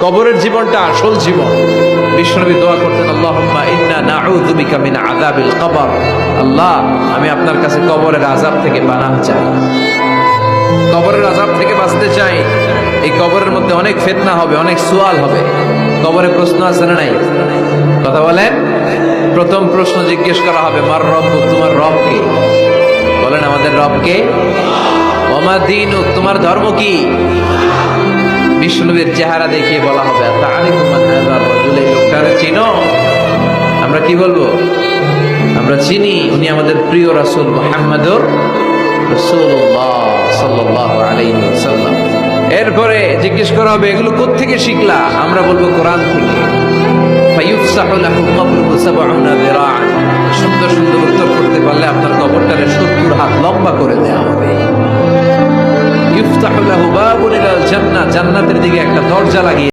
কবরের জীবনটা আসল জীবন। বিশ্বনবী দোয়া করতেন, আল্লাহুম্মা ইন্না নাউযু বিকা মিন আযাবিল কবর। আল্লাহ, আমি আপনার কাছে কবরের আযাব থেকে পানাহ চাই, কবরের আযাব থেকে বাঁচতে চাই। এই কবরের মধ্যে অনেক ফিতনা হবে, অনেক সুয়াল হবে। কবরে প্রশ্ন আছে না নাই? কথা বলেন। প্রথম প্রশ্ন জিজ্ঞেস করা হবে, মার রব্বুক, তোমার রব কে? বলেন, আমাদের রব কে? ওয়া মা দীনুক, তোমার ধর্ম কি? বিষ্ণুবীর চেহারা দেখিয়ে বলা হবে, তারিফু মান হাযার রাজুল, এই লোকটারে চিনো? আমরা কি বলবো? আমরা চিনি, উনি আমাদের প্রিয় রাসূল মুহাম্মদুর রাসূলুল্লাহ সাল্লাল্লাহু আলাইহি ওয়াসাল্লাম। এরপরে জিজ্ঞেস করা হবে, এগুলো কোত্থেকে শিখলা? আমরা বলবো, কোরআন থেকে। ফায়ুফসাহু লাহু কবরুহু ৭০ যিরাআন। সুন্দর সুন্দর উত্তর করতে পারলে আপনার কবরটারে ৭০ হাত লম্বা করে দেয়া হবে। ইফতাহু লাহু বাবুন ইলাল জান্নাহ, জান্নাতের দিকে একটা দরজা লাগিয়ে